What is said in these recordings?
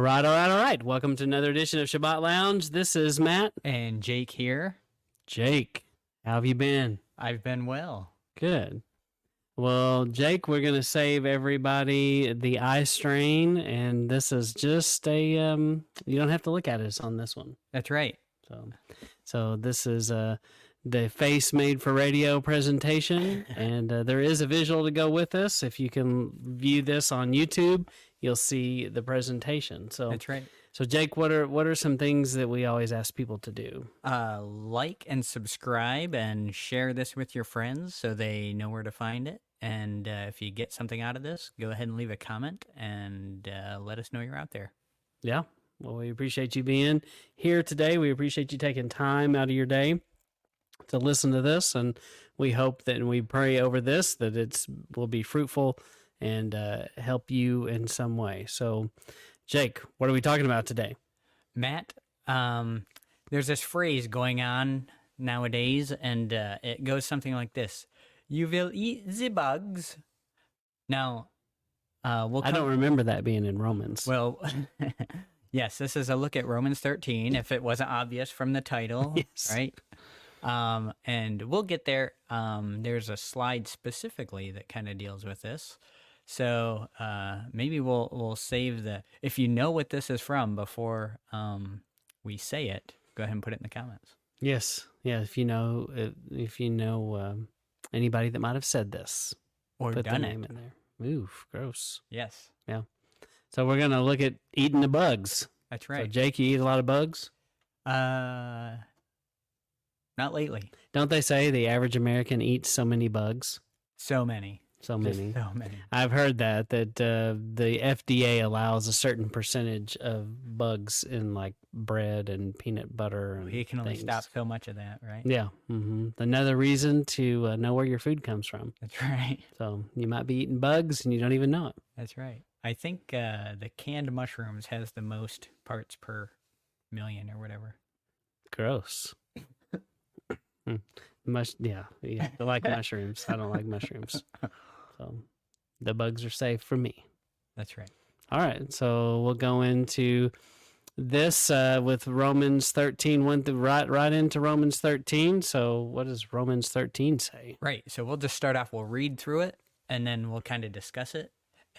All right. Welcome to another edition of Shabbat Lounge. This is Matt. And Jake here. Jake, how have you been? I've been well. Good. Well, Jake, we're going to save everybody the eye strain, and this is just a, you don't have to look at us on this one. That's right. So this is the Face Made for Radio presentation, and there is a visual to go with this. If you can view this on YouTube, you'll see the presentation. So that's right. So Jake, what are some things that we always ask people to do? Like and subscribe and share this with your friends so they know where to find it. And if you get something out of this, go ahead and leave a comment and let us know you're out there. Yeah. Well, we appreciate you being here today. We appreciate you taking time out of your day to listen to this, and we hope that, and we pray over this, that it will be fruitful and help you in some way. So, Jake, what are we talking about today? Matt, there's this phrase going on nowadays, and it goes something like this: "You will eat the bugs." Now, I don't remember that being in Romans. Well, yes, this is a look at Romans 13, if it wasn't obvious from the title, yes. Right? And we'll get there. There's a slide specifically that kind of deals with this. So maybe we'll save if you know what this is from before we say it, go ahead and put it in the comments. Yes. Yeah. If you know anybody that might have said this or put done their name it in there. Oof, gross. Yes. Yeah. So we're going to look at eating the bugs. That's right. So Jake, you eat a lot of bugs? Not lately. Don't they say the average American eats so many bugs? So many. So many. So many. I've heard that the FDA allows a certain percentage of bugs in like bread and peanut butter. And you can only things. stop so much of that, right? Yeah. Mm-hmm. Another reason to know where your food comes from. That's right. So you might be eating bugs and you don't even know it. That's right. I think the canned mushrooms has the most parts per million or whatever. Gross. Yeah. I like mushrooms. I don't like mushrooms. So the bugs are safe for me. That's right. All right. So we'll go into this with Romans 13, right into Romans 13. So what does Romans 13 say? Right. So we'll just start off. We'll read through it, and then we'll kind of discuss it.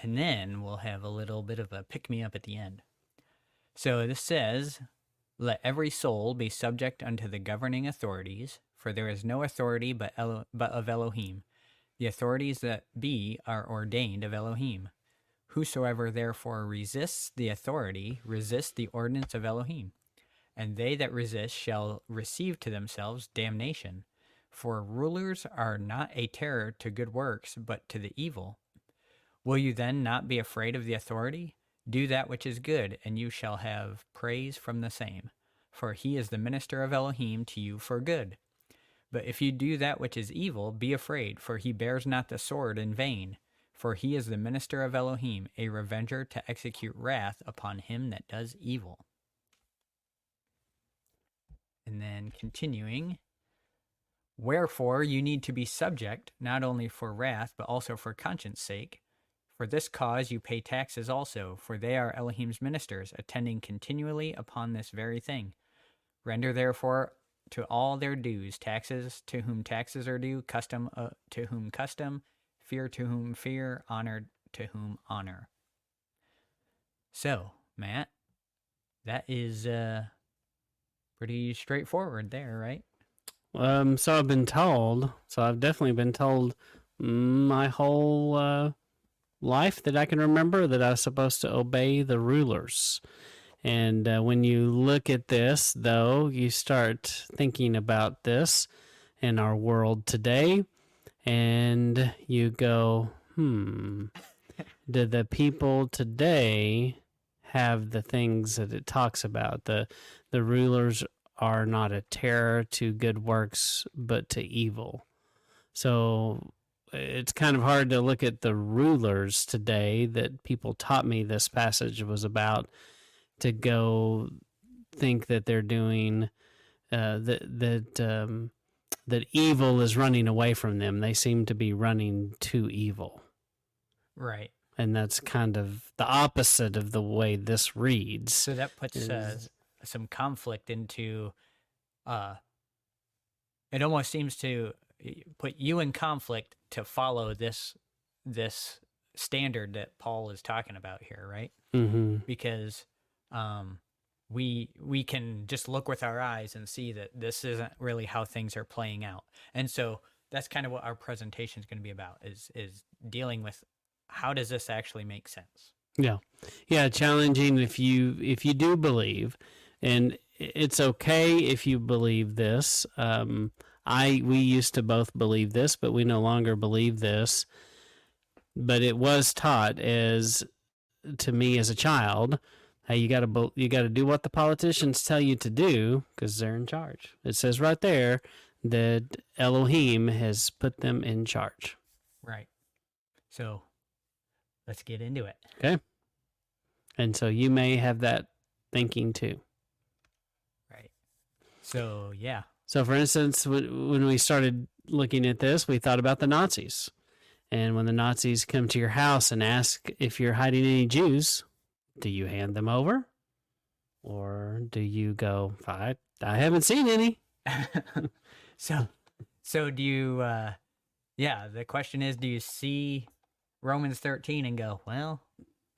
And then we'll have a little bit of a pick-me-up at the end. So this says, "Let every soul be subject unto the governing authorities, for there is no authority but of Elohim. The authorities that be are ordained of Elohim. Whosoever therefore resists the authority, resists the ordinance of Elohim. And they that resist shall receive to themselves damnation. For rulers are not a terror to good works, but to the evil. Will you then not be afraid of the authority? Do that which is good, and you shall have praise from the same. For he is the minister of Elohim to you for good. But if you do that which is evil, be afraid, for he bears not the sword in vain. For he is the minister of Elohim, a revenger to execute wrath upon him that does evil." And then continuing, "Wherefore you need to be subject, not only for wrath, but also for conscience sake. For this cause you pay taxes also, for they are Elohim's ministers, attending continually upon this very thing. Render therefore to all their dues, taxes to whom taxes are due, custom to whom custom, fear to whom fear, honor to whom honor." So, Matt, that is pretty straightforward there, right? So I've definitely been told my whole life that I can remember that I was supposed to obey the rulers. And when you look at this, though, you start thinking about this in our world today, and you go, do the people today have the things that it talks about? The rulers are not a terror to good works, but to evil. So it's kind of hard to look at the rulers today that people taught me this passage was about, to go think that they're doing that evil is running away from them. They seem to be running to evil. Right. And that's kind of the opposite of the way this reads. So that puts is- some conflict into. It almost seems to put you in conflict to follow this standard that Paul is talking about here, right? Mhm. Because we can just look with our eyes and see that this isn't really how things are playing out. And so that's kind of what our presentation is going to be about, is dealing with how does this actually make sense. Yeah, challenging if you do believe, and it's okay if you believe this. We used to both believe this, but we no longer believe this. But it was taught to me as a child, hey, you got to do what the politicians tell you to do because they're in charge. It says right there that Elohim has put them in charge. Right. So let's get into it. Okay. And so you may have that thinking too. Right. So, yeah. So, for instance, when we started looking at this, we thought about the Nazis. And when the Nazis come to your house and ask if you're hiding any Jews, do you hand them over? Or do you go, I haven't seen any? So do you, the question is, do you see Romans 13 and go, well,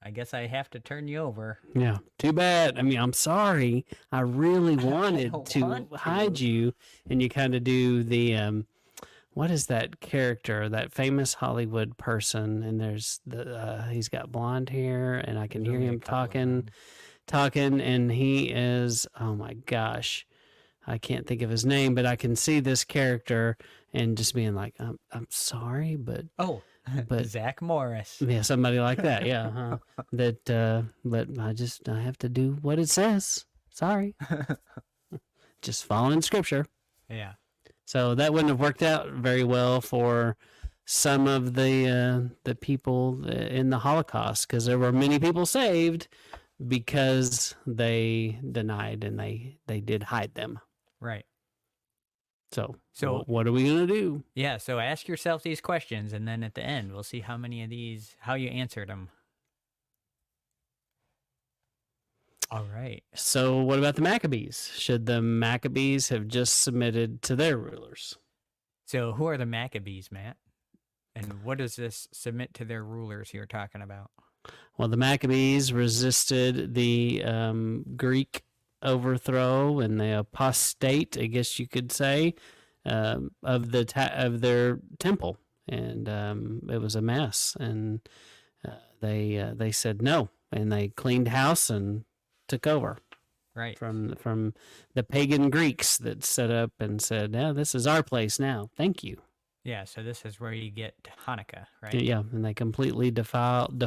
I guess I have to turn you over? Yeah, too bad. I mean, I'm sorry. I really wanted to hide you. And you kind of do the, what is that character, that famous Hollywood person? And there's he's got blonde hair, and I can hear him talking, and he is, oh my gosh, I can't think of his name, but I can see this character and just being like, I'm sorry, but Zach Morris. Yeah, somebody like that. Yeah, but I have to do what it says. Sorry, just following scripture. Yeah. So that wouldn't have worked out very well for some of the people in the Holocaust, because there were many people saved because they denied and they did hide them. Right. So what are we going to do? Yeah, so ask yourself these questions, and then at the end, we'll see how you answered them. All right. So what about the Maccabees? Should the Maccabees have just submitted to their rulers? So who are the Maccabees, Matt? And what does this submit to their rulers you're talking about? Well, the Maccabees resisted the Greek overthrow and the apostate, I guess you could say, of their temple, and it was a mess. And they said no, and they cleaned house and took over. Right. From the pagan Greeks that set up and said, "Yeah, this is our place now. Thank you." Yeah, so this is where you get Hanukkah, right? Yeah, and they completely defiled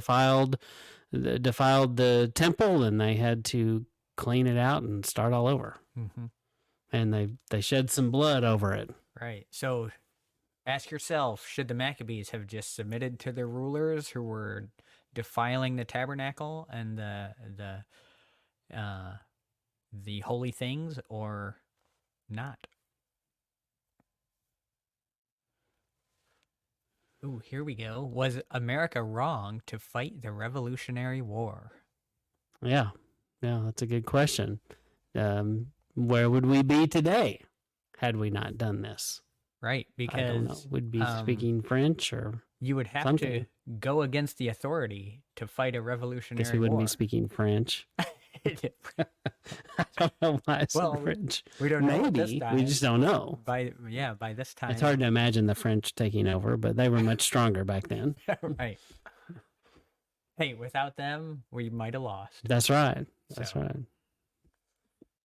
the temple, and they had to clean it out and start all over. Mm-hmm. And they shed some blood over it. Right. So ask yourself, should the Maccabees have just submitted to their rulers who were defiling the tabernacle and the holy things, or not? Ooh, here we go. Was America wrong to fight the Revolutionary War? Yeah, that's a good question. Where would we be today had we not done this? Right, because I don't know. Would be speaking French, or you would have something. to go against the authority to fight a revolutionary war. Guess we wouldn't be speaking French. I don't know why I said French. We don't know. Maybe we just don't know. By this time, it's hard to imagine the French taking over, but they were much stronger back then. Right. Hey, without them, we might have lost. That's right. That's right.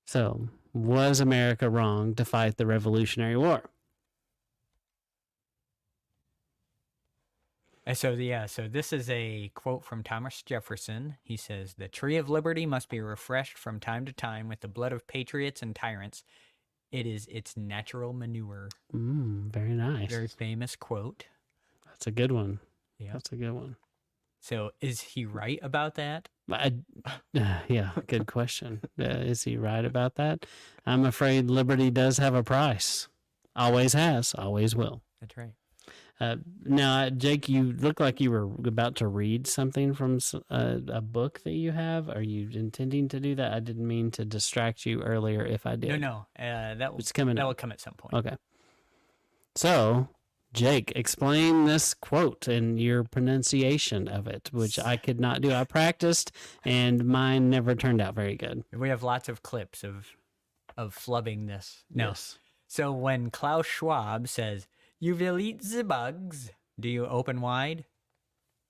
So, was America wrong to fight the Revolutionary War? So this is a quote from Thomas Jefferson. He says, "The tree of liberty must be refreshed from time to time with the blood of patriots and tyrants. It is its natural manure." Very nice. Very famous quote. That's a good one. Yeah, that's a good one. So is he right about that? Yeah, good question. Is he right about that? I'm afraid liberty does have a price. Always has, always will. That's right. Now, Jake, you look like you were about to read something from a book that you have. Are you intending to do that? I didn't mean to distract you earlier if I did. No. That will It's coming that up. will come at some point. Okay. So, Jake, explain this quote and your pronunciation of it, which I could not do. I practiced, and mine never turned out very good. We have lots of clips of flubbing this. No. Yes. So when Klaus Schwab says, "You will eat the bugs," do you open wide?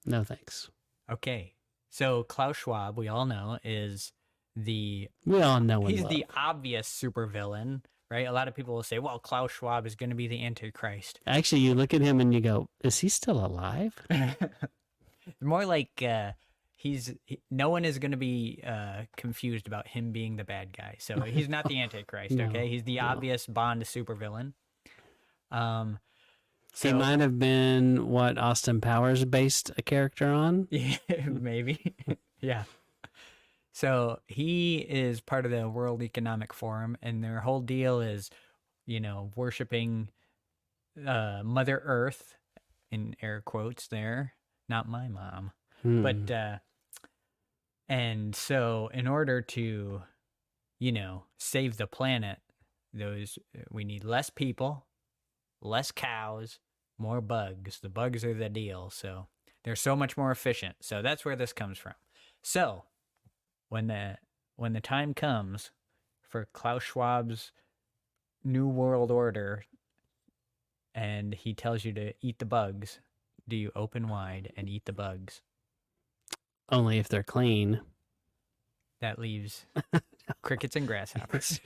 No, thanks. Okay. So Klaus Schwab, we all know, is We all know and he's love. the obvious supervillain, right? A lot of people will say, well, Klaus Schwab is going to be the Antichrist. Actually, you look at him and you go, is he still alive? More like no one is going to be confused about him being the bad guy. So he's not the Antichrist, No, okay? He's the obvious Bond supervillain. He might have been what Austin Powers based a character on. Yeah, maybe. Yeah. So he is part of the World Economic Forum, and their whole deal is, worshiping Mother Earth, in air quotes there, not my mom. But, and so in order to, save the planet, we need less people, less cows, more bugs. The bugs are the deal. So they're so much more efficient. So that's where this comes from. So when the time comes for Klaus Schwab's New World Order and he tells you to eat the bugs, do you open wide and eat the bugs? Only if they're clean. That leaves crickets and grasshoppers.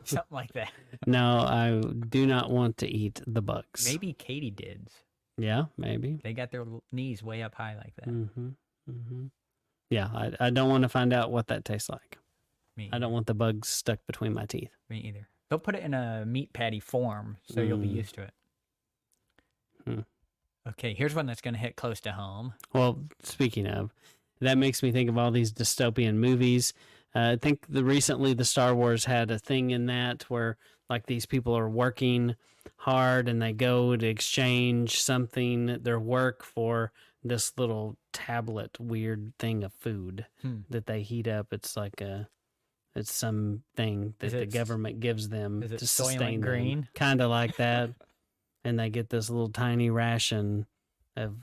Something like that. No, I do not want to eat the bugs. Maybe katydids. Yeah, maybe. They got their knees way up high like that. Mm-hmm. Mm-hmm. Yeah, I don't want to find out what that tastes like. I don't want the bugs stuck between my teeth. Me either. They'll put it in a meat patty form, so you'll be used to it. Okay, here's one that's going to hit close to home. Well, speaking of, that makes me think of all these dystopian movies. I think recently the Star Wars had a thing in that where like these people are working hard and they go to exchange something, their work, for this little tablet weird thing of food that they heat up. It's like it's something that the government gives them to sustain them. Kind of like that. And they get this little tiny ration of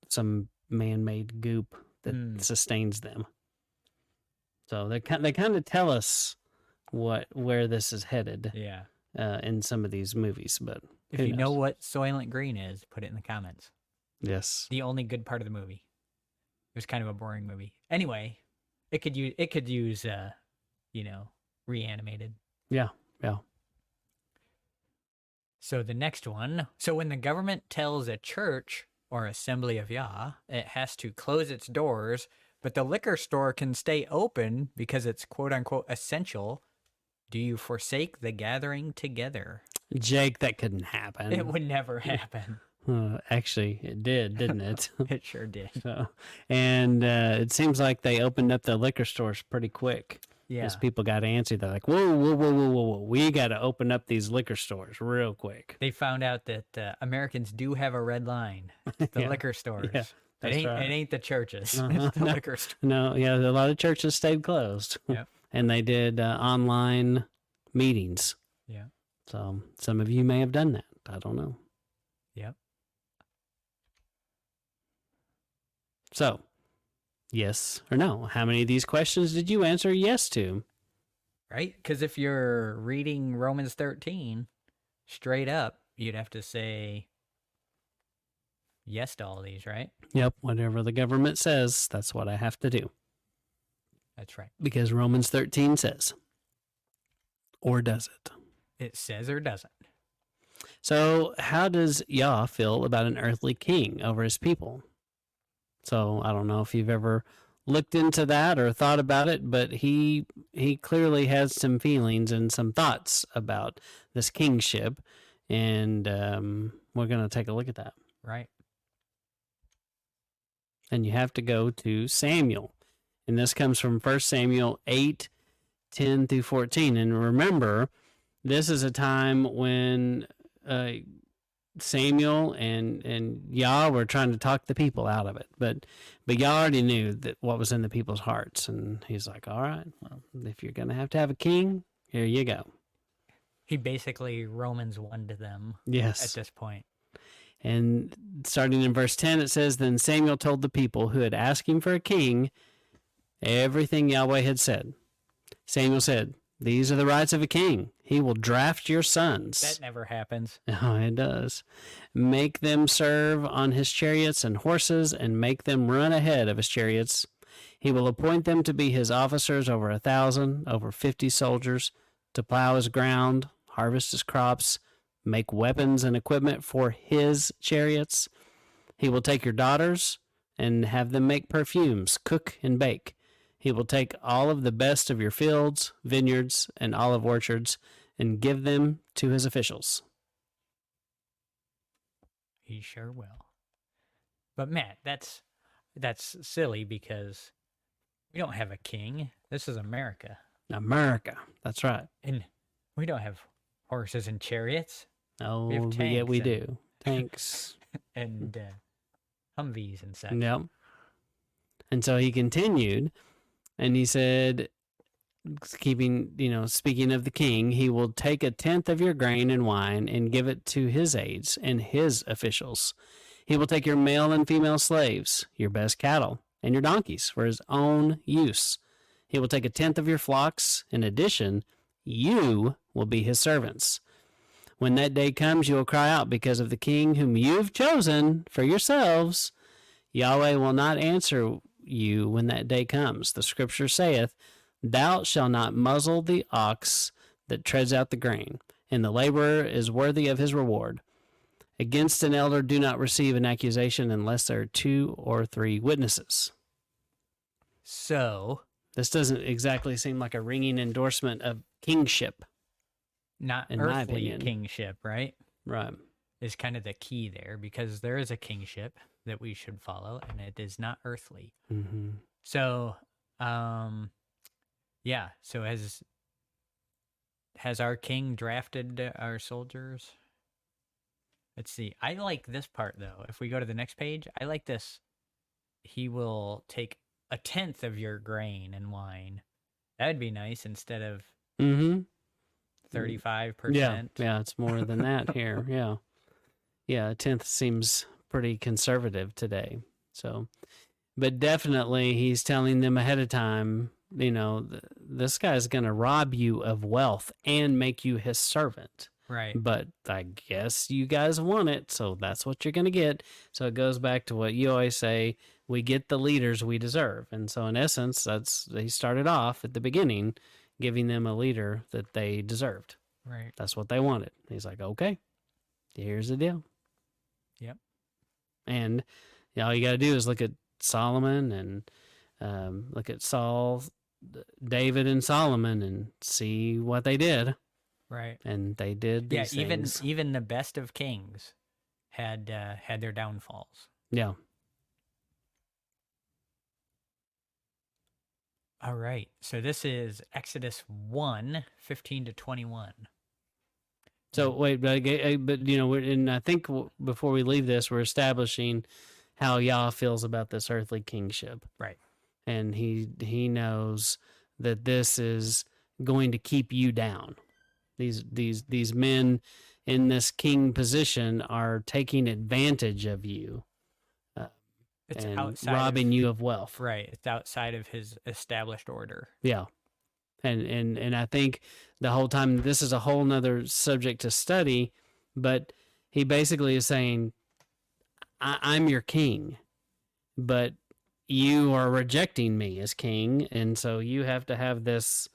some man-made goop that sustains them. So they kind of tell us where this is headed. Yeah. In some of these movies, but if you know what Soylent Green is, put it in the comments. Yes. The only good part of the movie. It was kind of a boring movie. Anyway, it could use reanimated. Yeah. So the next one. So when the government tells a church or assembly of Yah, it has to close its doors, but the liquor store can stay open because it's quote unquote essential. Do you forsake the gathering together? Jake, that couldn't happen. It would never happen. Actually, it did, didn't it? It sure did. And it seems like they opened up the liquor stores pretty quick. Yeah. Because people got antsy. They're like, whoa. We got to open up these liquor stores real quick. They found out that Americans do have a red line. The liquor stores. Yeah, it ain't the churches. It's the liquor stores. No, yeah, a lot of churches stayed closed. Yep. And they did online meetings. Yeah. So some of you may have done that. I don't know. Yep. So, yes or no? How many of these questions did you answer yes to? Right? Because if you're reading Romans 13 straight up, you'd have to say yes to all these, right? Yep. Whatever the government says, that's what I have to do. That's right. Because Romans 13 says. Or does it? It says or doesn't. So how does Yah feel about an earthly king over his people? So I don't know if you've ever looked into that or thought about it, but he clearly has some feelings and some thoughts about this kingship, and we're going to take a look at that. Right. And you have to go to Samuel, and this comes from 1 Samuel 8:10 through 14. And remember, this is a time when Samuel and Yah were trying to talk the people out of it, but Yah already knew that what was in the people's hearts, and he's like, "All right, well, if you're gonna have a king, here you go." He basically Romans 1 to them at Yes. this point. And starting in verse 10, it says, "Then Samuel told the people who had asked him for a king everything Yahweh had said. Samuel said, 'These are the rights of a king. He will draft your sons.'" That never happens. Oh, it does. "Make them serve on his chariots and horses, and make them run ahead of his chariots. He will appoint them to be his officers over 1,000, over 50 soldiers, to plow his ground, harvest his crops, make weapons and equipment for his chariots. He will take your daughters and have them make perfumes, cook and bake. He will take all of the best of your fields, vineyards, and olive orchards, and give them to his officials." He sure will. But Matt, that's silly because we don't have a king. This is America. America. That's right. And we don't have horses and chariots Oh, We have yeah, we tanks do. Tanks. and Humvees and such. Yep. And so he continued, and he said, speaking of the king, he will take 1/10 of your grain and wine and give it to his aides and his officials. He will take your male and female slaves, your best cattle, and your donkeys for his own use. He will take 1/10 of your flocks. In addition, you will be his servants. When that day comes, you will cry out because of the king whom you've chosen for yourselves. Yahweh will not answer you when that day comes. The scripture saith, "Thou shalt not muzzle the ox that treads out the grain, and the laborer is worthy of his reward. Against an elder do not receive an accusation unless there are 2 or 3 witnesses." So, This doesn't exactly seem like a ringing endorsement of kingship. not In my earthly opinion. kingship, right? Right. Is kind of the key there because there is a kingship that we should follow and it is not earthly. Mm-hmm. So, yeah. So has our king drafted our soldiers? Let's see. I like this part though. If we go to the next page, I like this. He will take 1/10 of your grain and wine. That would be nice instead of Mm-hmm. 35%. Yeah, it's more than that here. Yeah. Yeah, 1/10 seems pretty conservative today. So, but definitely he's telling them ahead of time, this guy's going to rob you of wealth and make you his servant. Right. But I guess you guys want it, so that's what you're going to get. So it goes back to what you always say, we get the leaders we deserve. And so in essence, he started off at the beginning giving them a leader that they deserved. Right. That's what they wanted. He's like, "Okay, here's the deal." Yep. And all you got to do is look at Solomon and look at Saul, David, and Solomon, and see what they did. Right. And they did these things. Even the best of kings had their downfalls. Yeah. All right. So this is Exodus 1:15-21. So wait, but and I think before we leave this, we're establishing how Yah feels about this earthly kingship. Right. And he knows that this is going to keep you down. These men in this king position are taking advantage of you. It's and outside robbing you of wealth. Right. It's outside of his established order. Yeah. And I think the whole time, this is a whole nother subject to study, but he basically is saying, I'm your king, but you are rejecting me as king. And so you have to have this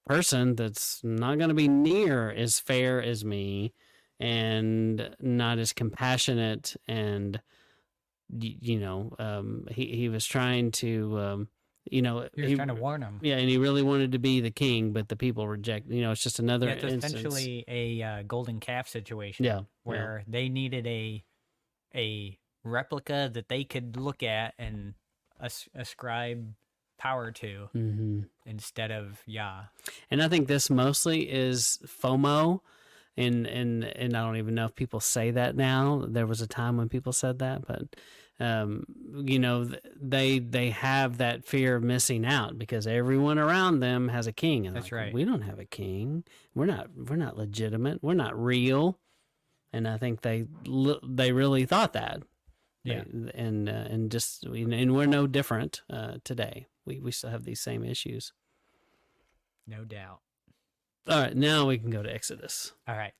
person that's not going to be near as fair as me and not as compassionate. And, he was trying to, he was trying to warn him. Yeah, and he really wanted to be the king, but the people reject. It's just another It's instance. essentially a golden calf situation. Yeah, where they needed a replica that they could look at and ascribe power to instead of Yah. And I think this mostly is FOMO and I don't even know if people say that now. There was a time when people said that, but you know, they have that fear of missing out because everyone around them has a king, and That's like, right. we don't have a king. We're not legitimate. We're not real. And I think they really thought that. Yeah. And just and we're no different today. We still have these same issues. No doubt. All right, now we can go to Exodus. All right.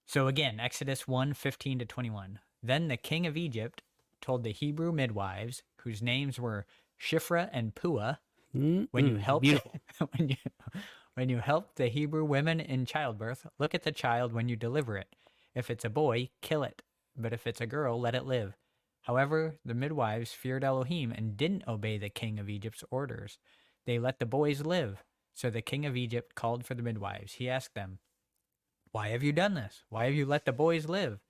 So again, Exodus 1:15-21. Then the king of Egypt told the Hebrew midwives, whose names were Shiphrah and Puah, when you helped beautiful. when you help the Hebrew women in childbirth, look at the child when you deliver it. If it's a boy, kill it. But if it's a girl, let it live. However, the midwives feared Elohim and didn't obey the king of Egypt's orders. They let the boys live. So the king of Egypt called for the midwives. He asked them, "Why have you done this? Why have you let the boys live?"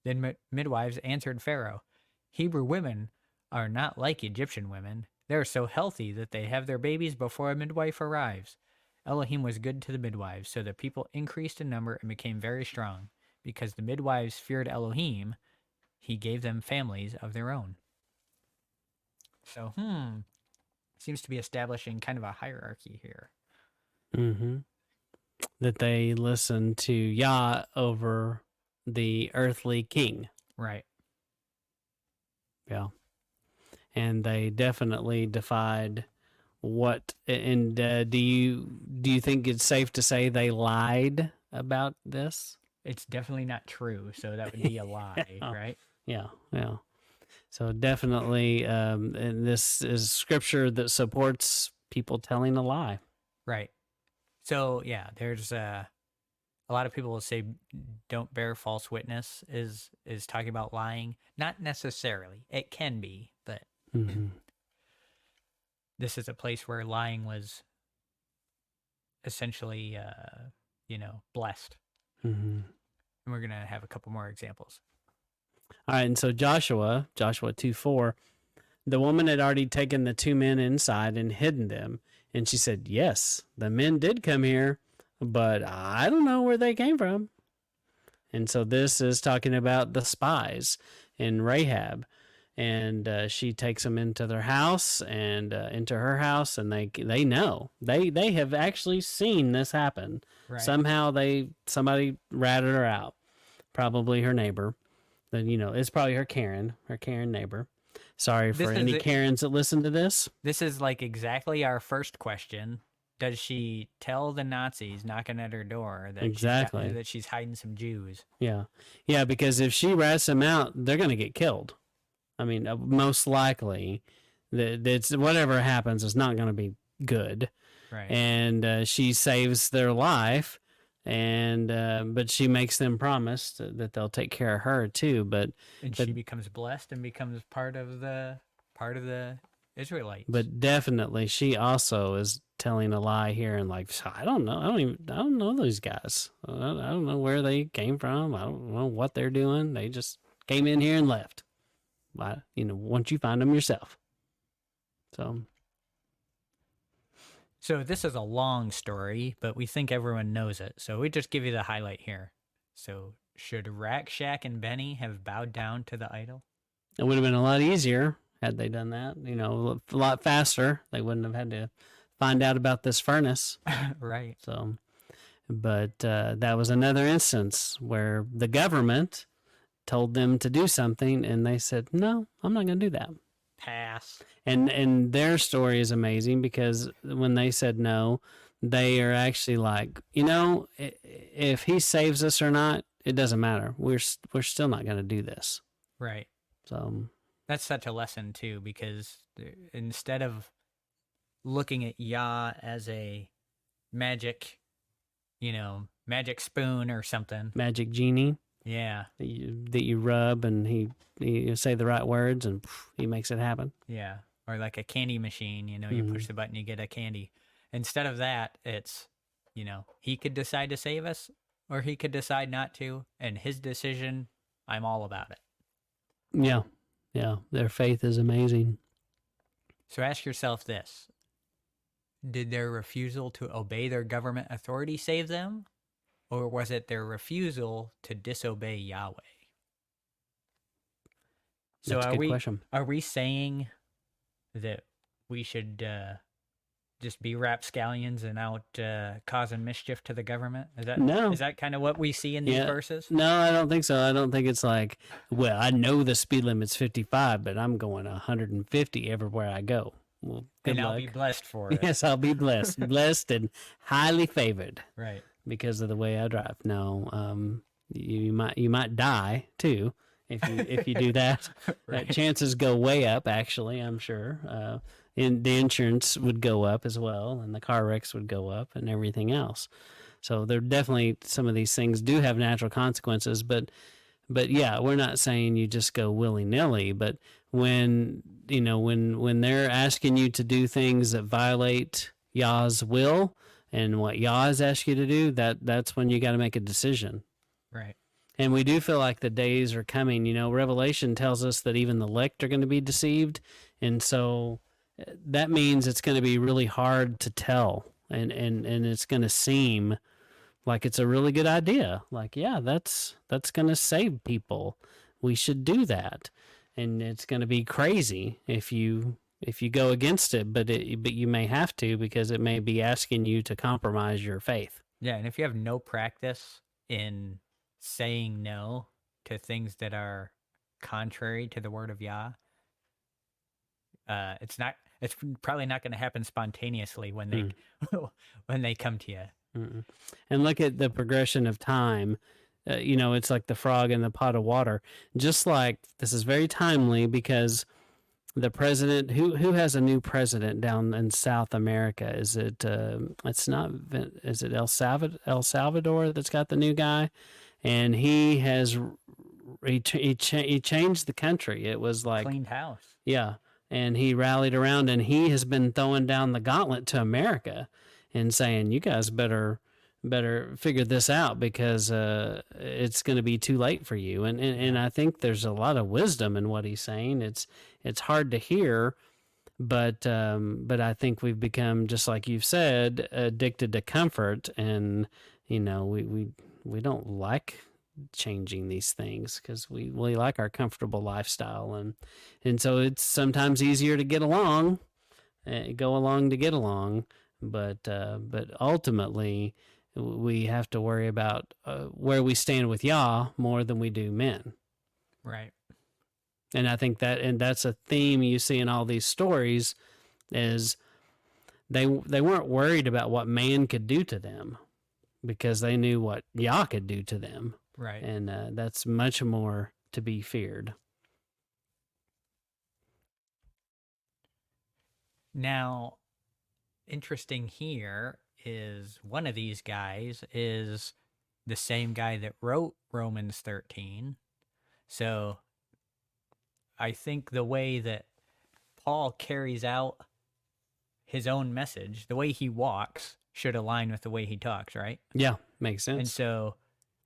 Then midwives answered Pharaoh, "Hebrew women are not like Egyptian women. They are so healthy that they have their babies before a midwife arrives." Elohim was good to the midwives, so the people increased in number and became very strong. Because the midwives feared Elohim, he gave them families of their own. So, seems to be establishing kind of a hierarchy here. Mm-hmm. That they listen to Yah over the earthly king. Right. Yeah. And they definitely defied what. And do you think it's safe to say they lied about this? It's definitely not true, so that would be a lie, Yeah. right? Yeah. Yeah. So definitely, and this is scripture that supports people telling a lie. Right. So, yeah, there's a lot of people will say don't bear false witness is talking about lying. Not necessarily. It can be, but Mm-hmm. this is a place where lying was essentially, blessed. Mm-hmm. And we're going to have a couple more examples. All right, and so Joshua 2:4, the woman had already taken the two men inside and hidden them, and she said, "Yes, the men did come here, but I don't know where they came from." And so this is talking about the spies in Rahab, and she takes them into their house and into her house, and they know they have actually seen this happen. Right. Somehow somebody ratted her out, probably her neighbor. Then it's probably her Karen neighbor. Sorry for any Karens that listen to this. This is like exactly our first question. Does she tell the Nazis knocking at her door that she's hiding some Jews? Yeah. Yeah, because if she rats them out, they're going to get killed. I mean, most likely, it's whatever happens is not going to be good. Right. And she saves their life, and but she makes them promise that they'll take care of her too. And she becomes blessed and becomes part of the Israelites. But definitely, she also is telling a lie here, and like, I don't know, I don't know these guys. I don't know where they came from. I don't know what they're doing. They just came in here and left. Once you find them yourself. So this is a long story, but we think everyone knows it. So we just give you the highlight here. So should Rakshak and Benny have bowed down to the idol? It would have been a lot easier had they done that. A lot faster. They wouldn't have had to find out about this furnace. Right. So, but that was another instance where the government told them to do something, and they said, "No, I'm not going to do that." Pass. And their story is amazing because when they said no, they are actually like, if he saves us or not, it doesn't matter. We're still not going to do this. Right. So that's such a lesson too, because instead of looking at Yah as a magic spoon or something, magic genie. Yeah. That you rub and you say the right words and he makes it happen. Yeah. Or like a candy machine, you push the button, you get a candy. Instead of that, it's, he could decide to save us or he could decide not to. And his decision, I'm all about it. Yeah. Yeah. Their faith is amazing. So ask yourself this. Did their refusal to obey their government authority save them? or was it their refusal to disobey Yahweh? So That's a good question. are we saying that we should just be rapscallions and out causing mischief to the government? No. Is that kind of what we see in these verses? No, I don't think so. I don't think it's like, well, I know the speed limit's 55, but I'm going 150 everywhere I go. Well, good And luck. I'll be blessed for it. Yes, I'll be blessed, blessed and highly favored, Right. because of the way I drive. No, you might die too if you do that. Right. Chances go way up. Actually, I'm sure. And the insurance would go up as well, and the car wrecks would go up, and everything else. So there definitely, some of these things do have natural consequences, but yeah, we're not saying you just go willy nilly. But when they're asking you to do things that violate Yah's will and what Yah has asked you to do, that's when you got to make a decision. Right. And we do feel like the days are coming. Revelation tells us that even the elect are going to be deceived, and so that means it's going to be really hard to tell, and it's going to seem like it's a really good idea. Like, yeah, that's going to save people. We should do that. And it's going to be crazy if you go against it, but you may have to, because it may be asking you to compromise your faith. Yeah, and if you have no practice in saying no to things that are contrary to the word of Yah, it's probably not going to happen spontaneously when they when they come to you. Mm-mm. And look at the progression of time. It's like the frog in the pot of water. Just like, this is very timely, because the president, who has a new president down in South America? Is it it's not, is it El Salvador that's got the new guy? And he changed the country. It was like Cleaned house. Yeah. And he rallied around, and he has been throwing down the gauntlet to America and saying, you guys better figure this out, because it's going to be too late for you. And I think there's a lot of wisdom in what he's saying. It's hard to hear, but I think we've become, just like you've said, addicted to comfort, and we don't like changing these things, because we like our comfortable lifestyle, and so it's sometimes easier to get along, go along to get along, but ultimately we have to worry about where we stand with Yah more than we do men. Right. And I think that's a theme you see in all these stories, is they weren't worried about what man could do to them, because they knew what Yah could do to them. Right. And that's much more to be feared. Now, interesting here is one of these guys is the same guy that wrote Romans 13. So I think the way that Paul carries out his own message, the way he walks, should align with the way he talks, right? Yeah, makes sense. And so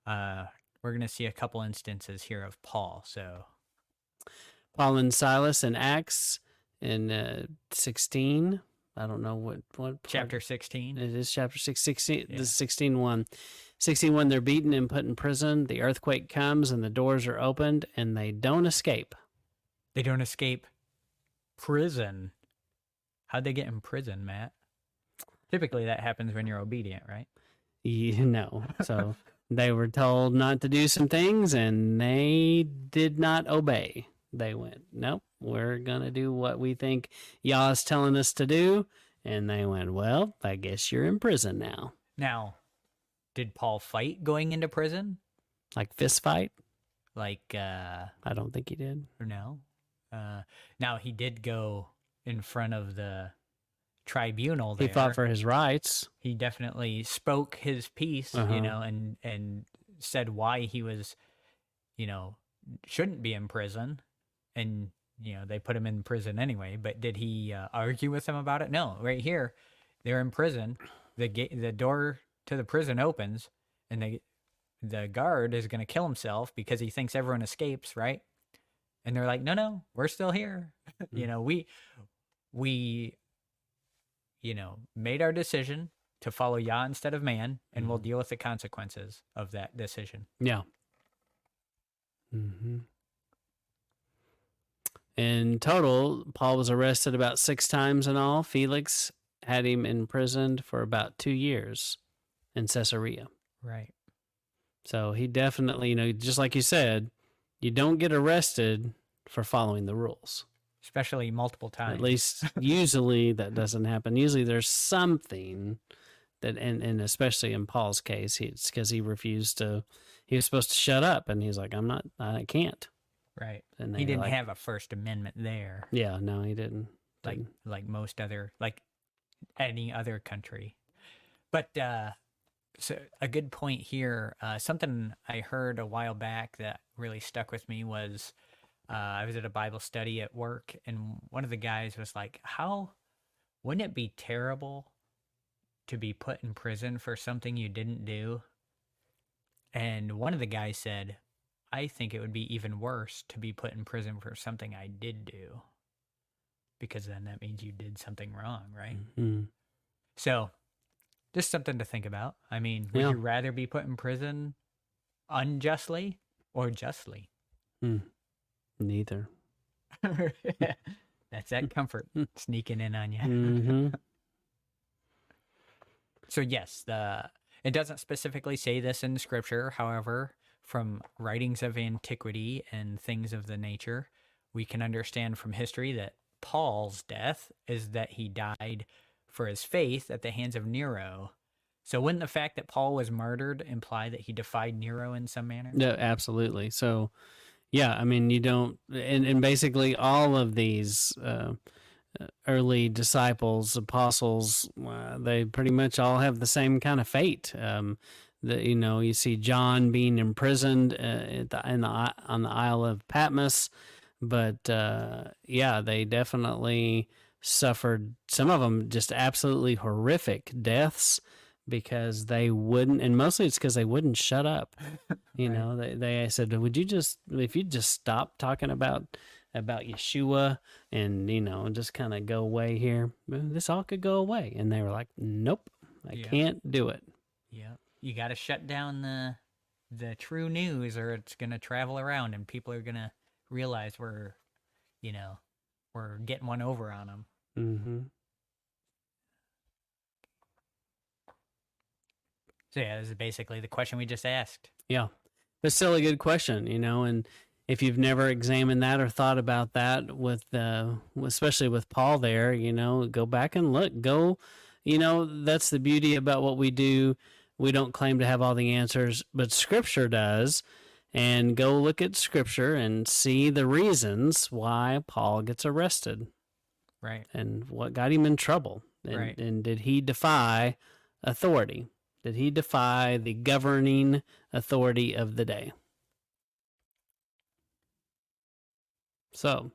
we're going to see a couple instances here of Paul. So Paul and Silas in Acts in 16. I don't know what chapter 16. It is chapter 16. Yeah. This is 16:1. 16:1, they're beaten and put in prison. The earthquake comes and the doors are opened, and they don't escape. They don't escape prison. How'd they get in prison, Matt? Typically that happens when you're obedient, right? So they were told not to do some things, and they did not obey. They went, nope, we're going to do what we think Yah's telling us to do. And they went, well, I guess you're in prison now. Now, did Paul fight going into prison? Like fist fight? Like, I don't think he did. Or no. Now, he did go in front of the tribunal there. He fought for his rights. He definitely spoke his piece, and said why he was, shouldn't be in prison. And, they put him in prison anyway. But did he argue with them about it? No. Right here, they're in prison. The door to the prison opens, and the guard is going to kill himself because he thinks everyone escapes, right? And they're like, no, we're still here. We made our decision to follow Yah instead of man, and we'll deal with the consequences of that decision. Yeah. Mm-hmm. In total, Paul was arrested about 6 times in all. Felix had him imprisoned for about 2 years in Caesarea. Right. So he definitely, just like you said, you don't get arrested for following the rules. Especially multiple times. At least usually that doesn't happen. Usually there's something that, and especially in Paul's case, it's because he refused to, he was supposed to shut up, and he's like, I can't. Right. And He didn't have a First Amendment there. Yeah, no, he didn't. Like most other, like any other country. But so a good point here, something I heard a while back that really stuck with me was I was at a Bible study at work, and one of the guys was like, wouldn't it be terrible to be put in prison for something you didn't do? And one of the guys said, I think it would be even worse to be put in prison for something I did do, because then that means you did something wrong, right? Mm-hmm. So just something to think about. I mean, would you rather be put in prison unjustly or justly? Neither. That's that comfort sneaking in on you. Mm-hmm. So yes, it doesn't specifically say this in Scripture. However, from writings of antiquity and things of the nature, we can understand from history that Paul's death is that he died for his faith at the hands of Nero. So wouldn't the fact that Paul was murdered imply that he defied Nero in some manner? No, absolutely. So, yeah, I mean, you don't, and basically all of these early disciples, apostles, they pretty much all have the same kind of fate. You see John being imprisoned on the Isle of Patmos, but they definitely suffered, some of them just absolutely horrific deaths because they wouldn't, and mostly it's because they wouldn't shut up. They said, if you just stop talking about Yeshua and just kind of go away here, this all could go away. And they were like, nope, I can't do it. Yeah. You got to shut down the true news, or it's going to travel around and people are going to realize we're getting one over on them. Mm-hmm. So yeah, this is basically the question we just asked. Yeah, but still a good question, and if you've never examined that or thought about that especially with Paul there, go back and look. That's the beauty about what we do. We don't claim to have all the answers, but Scripture does. And go look at Scripture and see the reasons why Paul gets arrested. Right. And what got him in trouble. Right. And did he defy authority? Did he defy the governing authority of the day? So,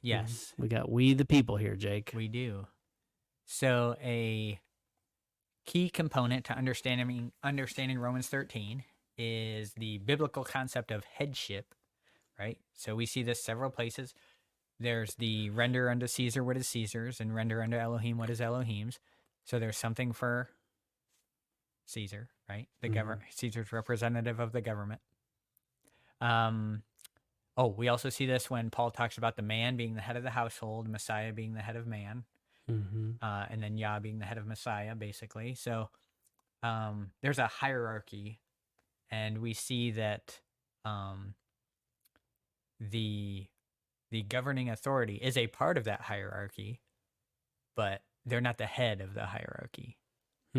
yes. We got we the people here, Jake. We do. So a key component to understanding Romans 13 is the biblical concept of headship, right? So we see this several places. There's the render unto Caesar what is Caesar's and render unto Elohim what is Elohim's. So there's something for Caesar, right? The government, Caesar's representative of the government. We also see this when Paul talks about the man being the head of the household, Messiah being the head of man, and then Yah being the head of Messiah, basically. So there's a hierarchy, and we see that the governing authority is a part of that hierarchy, but they're not the head of the hierarchy.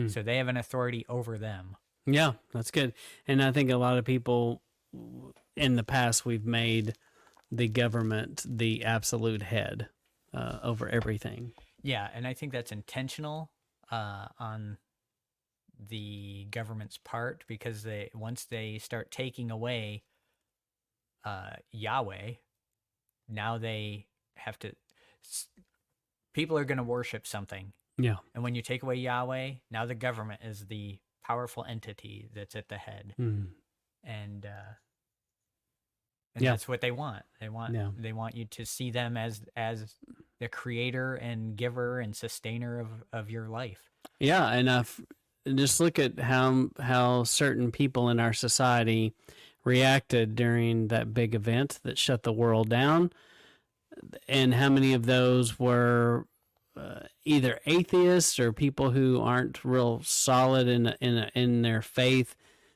So they have an authority over them. Yeah, that's good. And I think a lot of people in the past, we've made the government the absolute head over everything. Yeah, and I think that's intentional on the government's part, because once they start taking away Yahweh, now they have to, people are going to worship something. Yeah. And when you take away Yahweh, now the government is the powerful entity that's at the head. And that's what they want. They want you to see them as the creator and giver and sustainer of your life. Yeah, and just look at how certain people in our society reacted during that big event that shut the world down, and how many of those were either atheists or people who aren't real solid in their faith,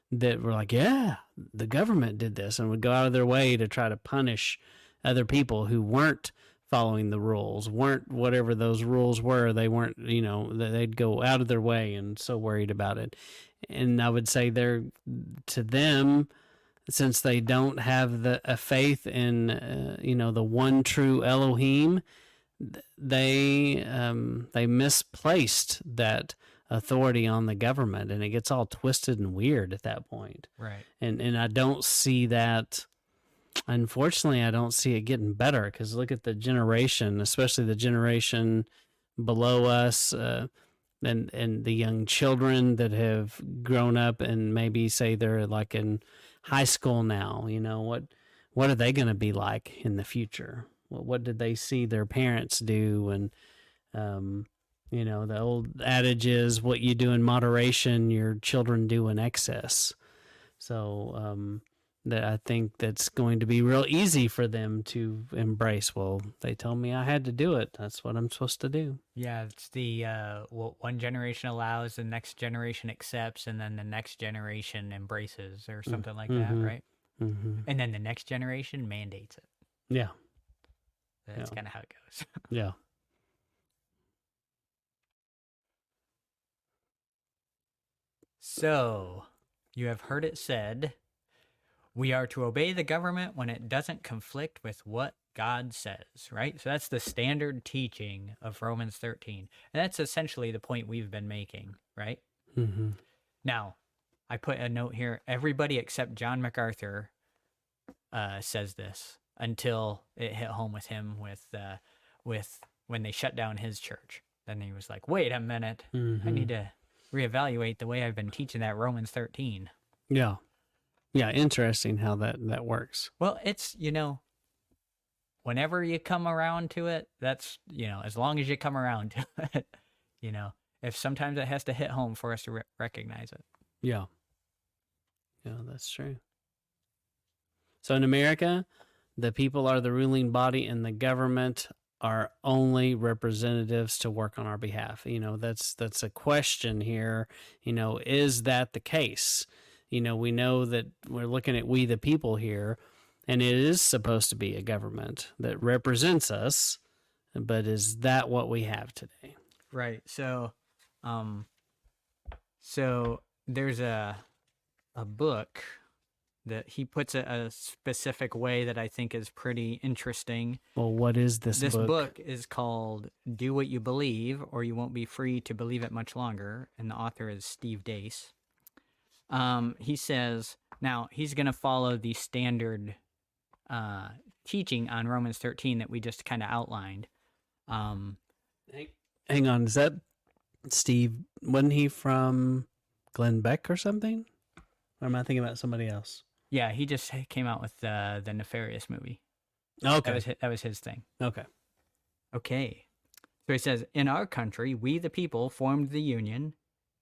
that were like, yeah, the government did this, and would go out of their way to try to punish other people who weren't following the rules, weren't whatever those rules were. They weren't, they'd go out of their way and so worried about it. And I would say to them, since they don't have a faith in, the one true Elohim, they misplaced that authority on the government, and it gets all twisted and weird at that point. Right. And I don't see that. Unfortunately, I don't see it getting better, because look at the generation, especially the generation below us, and the young children that have grown up and maybe say they're like in high school now. What are they going to be like in the future? What did they see their parents do? And the old adage is, what you do in moderation, your children do in excess. So that I think that's going to be real easy for them to embrace. Well, they told me I had to do it. That's what I'm supposed to do. Yeah, it's the one generation allows, the next generation accepts, and then the next generation embraces, or something like that, right? Mm-hmm. And then the next generation mandates it. Yeah. That's kind of how it goes. Yeah. So, you have heard it said, we are to obey the government when it doesn't conflict with what God says, right? So that's the standard teaching of Romans 13. And that's essentially the point we've been making, right? Mm-hmm. Now, I put a note here. Everybody except John MacArthur says this, until it hit home with him with when they shut down his church. Then he was like, wait a minute. Mm-hmm. I need to reevaluate the way I've been teaching that Romans 13. Yeah. Yeah, interesting how that works. Well, it's, whenever you come around to it, that's, as long as you come around to it, if sometimes it has to hit home for us to recognize it. Yeah. Yeah, that's true. So in America, the people are the ruling body, and the government are only representatives to work on our behalf. That's a question here. Is that the case? We know that we're looking at we the people here, and it is supposed to be a government that represents us, but is that what we have today? Right. So there's a book that he puts it a specific way that I think is pretty interesting. Well, what is this book? This book is called Do What You Believe, or You Won't Be Free to Believe It Much Longer, and the author is Steve Dace. He says, now he's going to follow the standard teaching on Romans 13 that we just kind of outlined. Hang on, is that Steve? Wasn't he from Glenn Beck or something? Or am I thinking about somebody else? Yeah, he just came out with the Nefarious movie. Okay. That was his thing. Okay. So he says, in our country, we the people formed the Union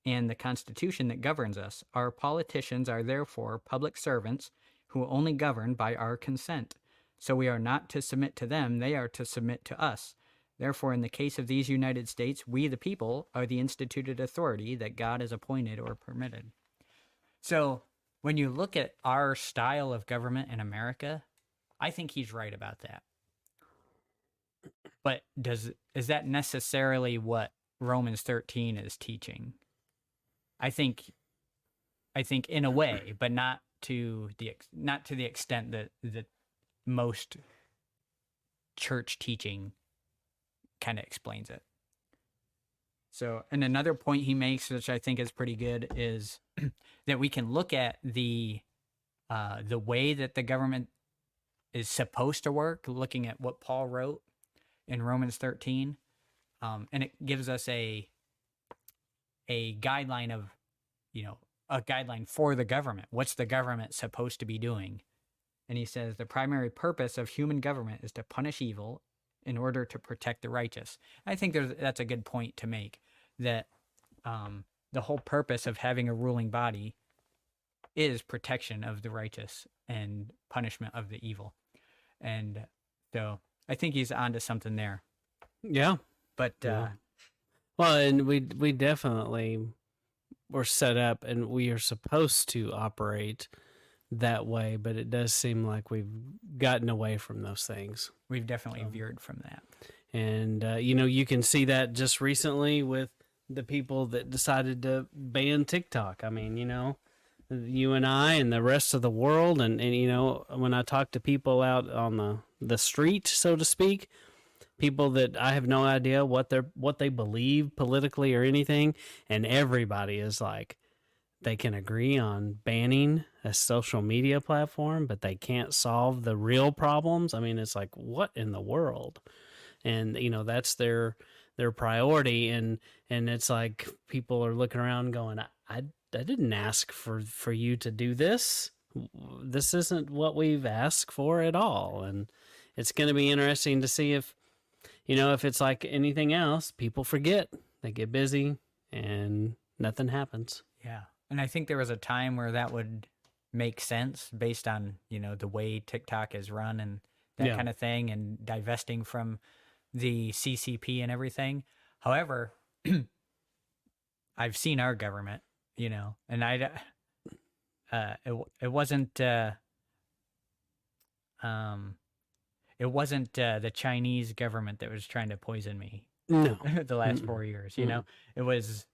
and the Constitution that governs us. Our politicians are therefore public servants who only govern by our consent. So we are not to submit to them, they are to submit to us. Therefore, in the case of these United States, we the people are the instituted authority that God has appointed or permitted. So when you look at our style of government in America, I think he's right about that. But is that necessarily what Romans 13 is teaching? I think in a way, but not to the extent that most church teaching kind of explains it. So, and another point he makes, which I think is pretty good, is that we can look at the way that the government is supposed to work, looking at what Paul wrote in Romans 13, and it gives us a guideline of, a guideline for the government. What's the government supposed to be doing? And he says the primary purpose of human government is to punish evil in order to protect the righteous. I think that's a good point to make, that the whole purpose of having a ruling body is protection of the righteous and punishment of the evil. And so I think he's onto something there. Yeah. But well, and we definitely were set up, and we are supposed to operate that way, but it does seem like we've gotten away from those things. we've definitely veered from that. And you can see that just recently with the people that decided to ban TikTok. I mean, you and I and the rest of the world, and when I talk to people out on the street, so to speak, people that I have no idea what they believe politically or anything, and everybody is like, they can agree on banning a social media platform, but they can't solve the real problems. I mean, it's like, what in the world? And that's their priority, and it's like people are looking around going, I didn't ask for you to do this. This isn't what we've asked for at all. And it's going to be interesting to see if it's like anything else, people forget, they get busy, and nothing happens. Yeah. And I think there was a time where that would make sense based on, the way TikTok is run and that kind of thing, and divesting from the CCP and everything. However, I've seen our government, and it wasn't the Chinese government that was trying to poison me. No. The last 4 years, it was,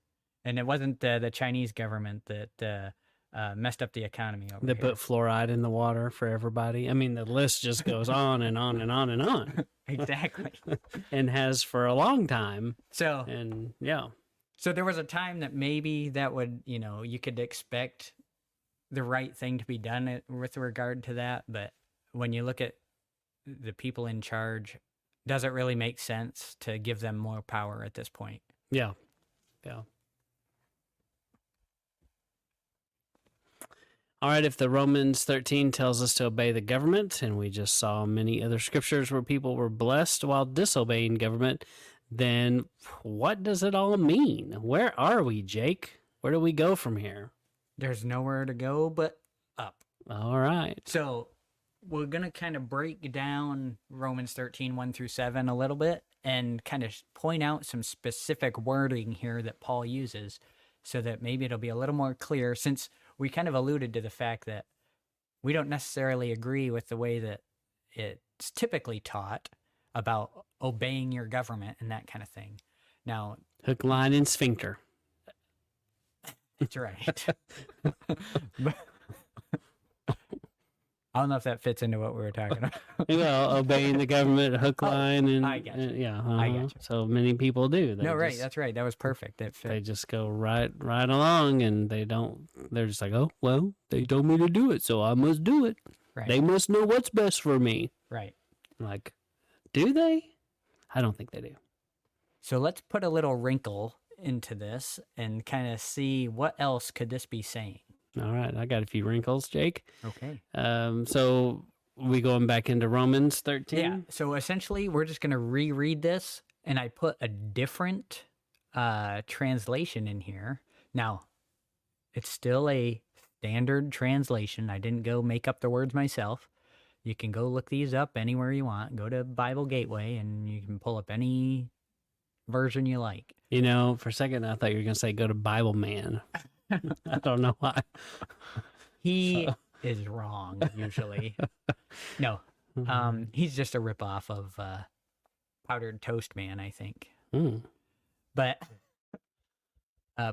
and it wasn't the Chinese government that messed up the economy over They here. put fluoride in the water for everybody. I mean, the list just goes on and on and on and on. Exactly. And has for a long time. So, and yeah. So there was a time that maybe that would, you could expect the right thing to be done with regard to that. But when you look at the people in charge, does it really make sense to give them more power at this point? Yeah. Yeah. All right, if the Romans 13 tells us to obey the government, and we just saw many other scriptures where people were blessed while disobeying government, then what does it all mean? Where are we, Jake? Where do we go from here? There's nowhere to go but up. All right. So we're going to kind of break down Romans 13, 1 through 7 a little bit, and kind of point out some specific wording here that Paul uses, so that maybe it'll be a little more clear, since we kind of alluded to the fact that we don't necessarily agree with the way that it's typically taught about obeying your government and that kind of thing. Now, hook, line, and sphincter. That's right. I don't know if that fits into what we were talking about. Well, obeying the government, hook, line, and I got you. Yeah, I got you. So many people do. No, right. That's right. That was perfect. That fit. They just go right along, and they're just like, oh, well, they told me to do it, so I must do it. Right. They must know what's best for me. Right. Like, do they? I don't think they do. So let's put a little wrinkle into this and kind of see what else could this be saying. All right, I got a few wrinkles, Jake. Okay. So we going back into Romans 13? Yeah. So essentially, we're just going to reread this, and I put a different translation in here. Now, it's still a standard translation. I didn't go make up the words myself. You can go look these up anywhere you want. Go to Bible Gateway, and you can pull up any version you like. For a second, I thought you were going to say go to Bible Man. I don't know why. He is wrong, usually. No. He's just a ripoff of Powdered Toast Man, I think. Mm. But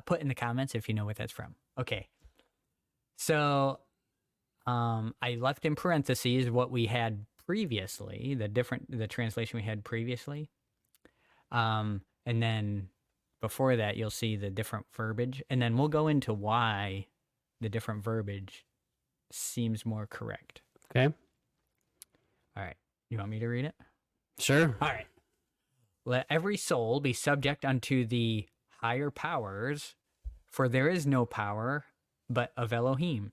put in the comments if you know what that's from. Okay. So I left in parentheses what we had previously, the translation we had previously. And then before that, you'll see the different verbiage, and then we'll go into why the different verbiage seems more correct. Okay. All right. You want me to read it? Sure. All right. Let every soul be subject unto the higher powers, for there is no power but of Elohim.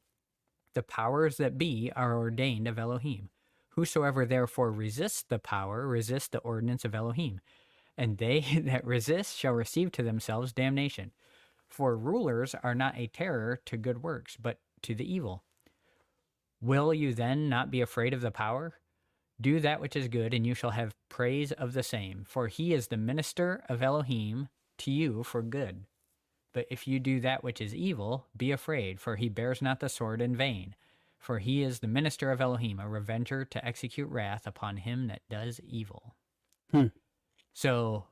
The powers that be are ordained of Elohim, Whosoever therefore resists the power, resists the ordinance of Elohim, and they that resist shall receive to themselves damnation. For rulers are not a terror to good works, but to the evil. Will you then not be afraid of the power? Do that which is good, and you shall have praise of the same. For he is the minister of Elohim to you for good. But if you do that which is evil, be afraid, for he bears not the sword in vain. For he is the minister of Elohim, a revenger to execute wrath upon him that does evil. So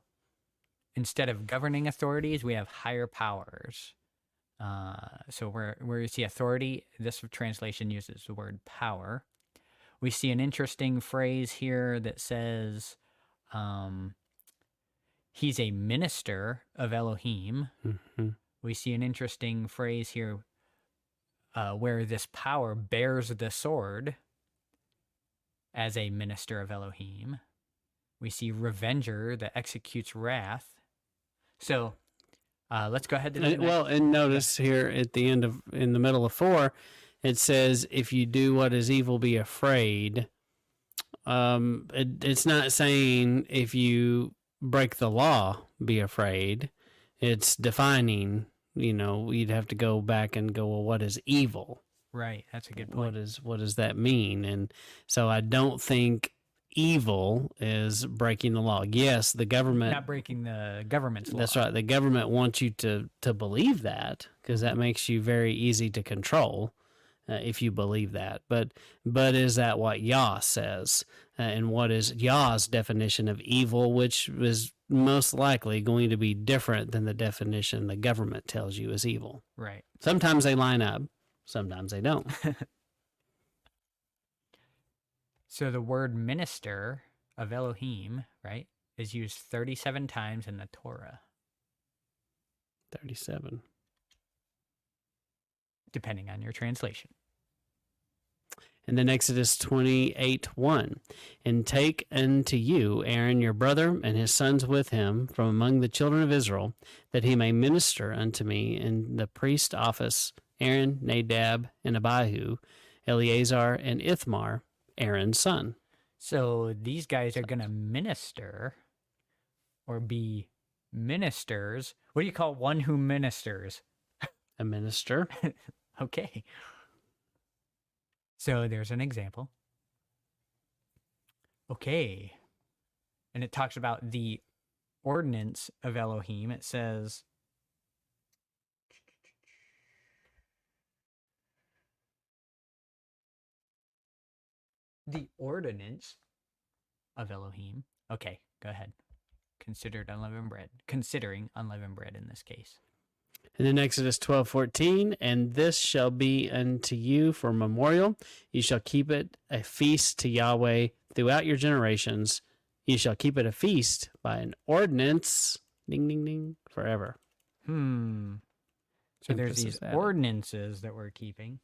instead of governing authorities, we have higher powers. So where you see authority, this translation uses the word power. We see an interesting phrase here that says he's a minister of Elohim. We see an interesting phrase here where this power bears the sword as a minister of Elohim. We see revenger that executes wrath. So let's go ahead to the next. Well, and notice here at the end of, in the middle of 4, it says, if you do what is evil, be afraid. It's not saying if you break the law, be afraid. It's defining, you'd have to go back and go, well, what is evil? Right. That's a good point. What does that mean? And so I don't think evil is breaking the law. Yes, the government... Not breaking the government's law. That's right. The government wants you to believe that, because that makes you very easy to control if you believe that. But is that what Yah says? And what is Yah's definition of evil, which is most likely going to be different than the definition the government tells you is evil. Right. Sometimes they line up, sometimes they don't. So the word minister of Elohim, right, is used 37 times in the Torah. 37. Depending on your translation. And then Exodus 28:1. And take unto you Aaron your brother and his sons with him from among the children of Israel, that he may minister unto me in the priest office, Aaron, Nadab, and Abihu, Eleazar, and Ithamar, Aaron's son. So these guys are going to minister or be ministers. What do you call one who ministers? A minister. Okay. So there's an example. Okay. And it talks about the ordinance of Elohim. It says, the ordinance of Elohim. Okay, go ahead. Considering unleavened bread in this case. And then Exodus 12:14, and this shall be unto you for a memorial. You shall keep it a feast to Yahweh throughout your generations. You shall keep it a feast by an ordinance, ding, ding, ding, forever. So there's these ordinances that we're keeping.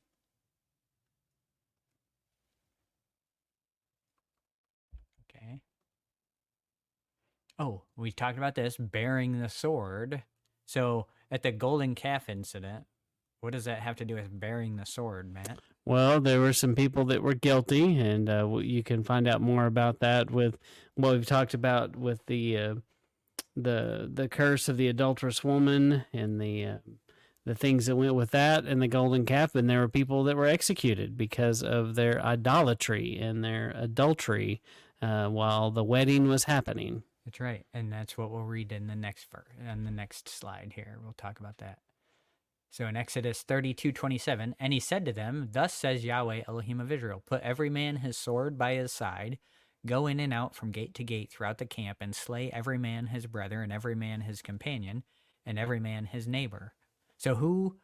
Okay. Oh, we talked about this, bearing the sword. So at the golden calf incident, what does that have to do with bearing the sword, Matt? Well, there were some people that were guilty, and you can find out more about that with what we've talked about with the curse of the adulterous woman and the things that went with that and the golden calf. And there were people that were executed because of their idolatry and their adultery while the wedding was happening. That's right, and that's what we'll read in the next on the next slide here. We'll talk about that. So in Exodus 32:27, and he said to them, thus says Yahweh Elohim of Israel, put every man his sword by his side, go in and out from gate to gate throughout the camp, and slay every man his brother, and every man his companion, and every man his neighbor. So who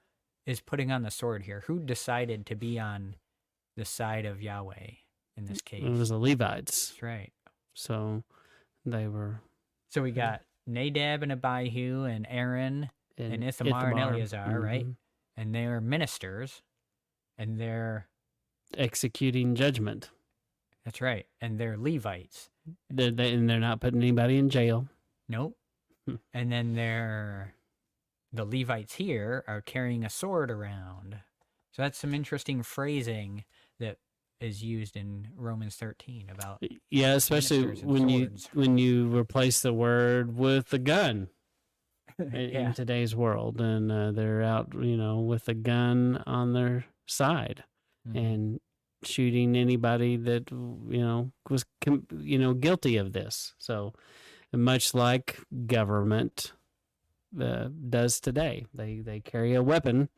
is putting on the sword here? Who decided to be on the side of Yahweh in this case? It was the Levites. That's right. So they were... So we got Nadab and Abihu and Aaron and Ithamar and Eleazar, right? And they're ministers, and they're... executing judgment. That's right. And they're Levites. And they're not putting anybody in jail. Nope. And then the Levites here are carrying a sword around. So that's some interesting phrasing that is used in Romans 13 about Yeah, especially ministers and when swords. you replace the word with the gun in Yeah, today's world, and they're out, with a gun on their side and shooting anybody that was guilty of this. So much like government does today, they carry a weapon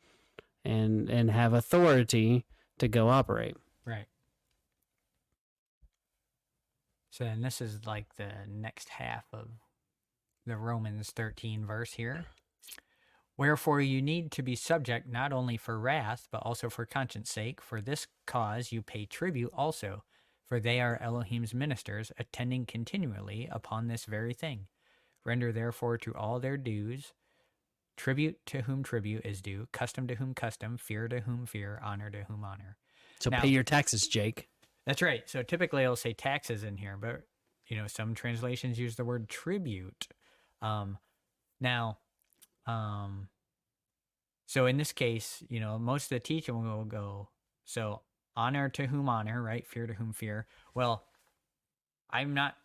and have authority to go operate. right. So, and this is like the next half of the Romans 13 verse here. Wherefore you need to be subject not only for wrath, but also for conscience sake. For this cause you pay tribute also, for they are Elohim's ministers, attending continually upon this very thing. Render therefore to all their dues, tribute to whom tribute is due, custom to whom custom, fear to whom fear, honor to whom honor. So Now- pay your taxes, Jake. That's right. So typically I'll say taxes in here, but some translations use the word tribute. So in this case, most of the teaching will go, so honor to whom honor, right? Fear to whom fear. Well, I'm not,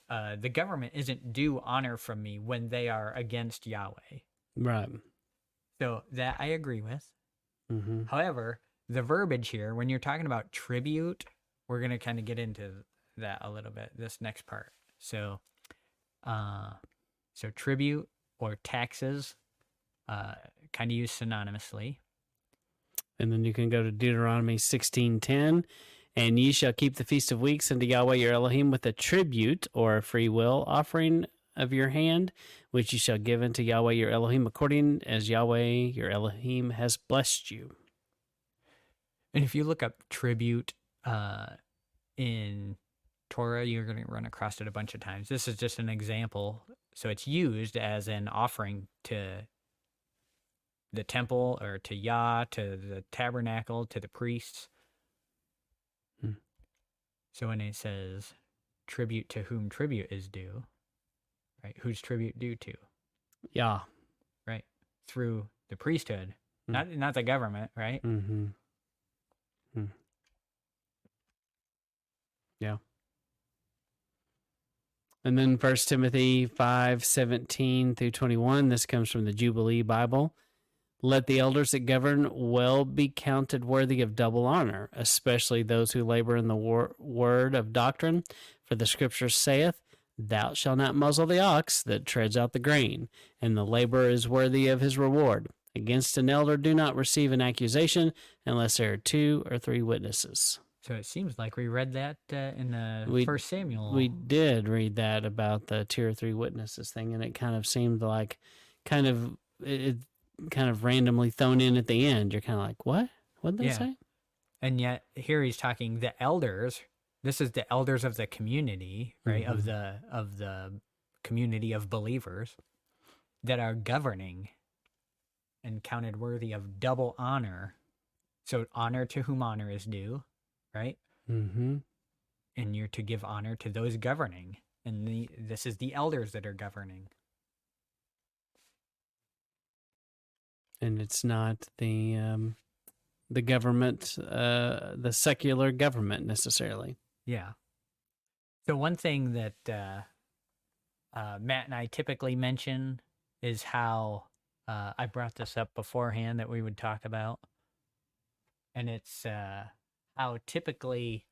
the government isn't due honor from me when they are against Yahweh. Right. So that I agree with. Mm-hmm. However, the verbiage here, when you're talking about tribute, we're going to kind of get into that a little bit, this next part. So tribute or taxes kind of used synonymously. And then you can go to Deuteronomy 16:10, and ye shall keep the feast of weeks unto Yahweh your Elohim with a tribute or a free will offering of your hand, which you shall give unto Yahweh your Elohim according as Yahweh your Elohim has blessed you. And if you look up tribute in Torah, you're going to run across it a bunch of times. This is just an example. So it's used as an offering to the temple or to Yah, to the tabernacle, to the priests. So when it says tribute to whom tribute is due, right? Who's tribute due to? Yeah. Right? Through the priesthood, not the government, right? Mm-hmm. Yeah. And then 1 Timothy 5:17 through 21, this comes from the Jubilee Bible. Let the elders that govern well be counted worthy of double honor, especially those who labor in the word of doctrine. For the scripture saith, thou shalt not muzzle the ox that treads out the grain, and the laborer is worthy of his reward. Against an elder do not receive an accusation unless there are 2 or 3 witnesses. So it seems like we read that in the First Samuel. We did read that about the 2 or 3 witnesses thing, and it kind of seemed like it kind of randomly thrown in at the end. You're kind of like, what? What did they say? And yet here he's talking the elders. This is the elders of the community, right? Of the community of believers that are governing and counted worthy of double honor. So honor to whom honor is due, right? Mm-hmm. And you're to give honor to those governing. And this is the elders that are governing. And it's not the government, the secular government necessarily. Yeah. So one thing that Matt and I typically mention is how I brought this up beforehand that we would talk about. And it's how typically,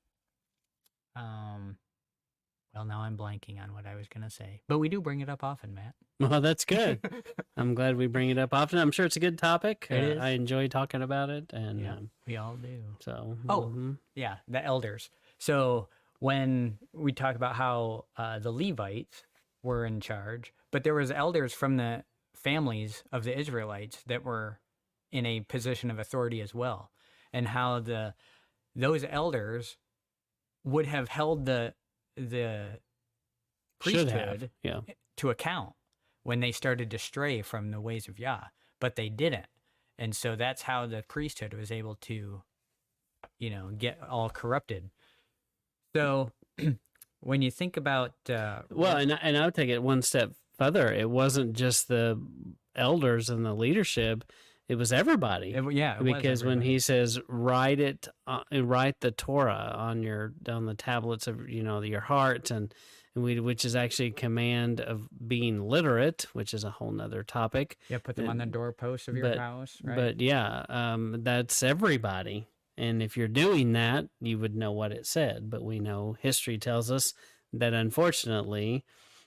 well, now I'm blanking on what I was going to say. But we do bring it up often, Matt. Well, that's good. I'm glad we bring it up often. I'm sure it's a good topic. It is. I enjoy talking about it. And Yeah, we all do. so. Yeah, the elders. So when we talk about how the Levites were in charge, but there was elders from the families of the Israelites that were in a position of authority as well, and how those elders would have held the priesthood to account when they started to stray from the ways of Yah, but they didn't. And so that's how the priesthood was able to, get all corrupted. So when you think about... well, and I would take it one step further. It wasn't just the elders and the leadership. it was everybody. Yeah, it was because when everybody. he says write the Torah on the tablets of your heart, and which is actually a command of being literate, which is a whole nother topic. Yeah, put them on the doorposts of your house, right? But yeah, that's everybody. And if you're doing that, you would know what it said. But we know history tells us that unfortunately,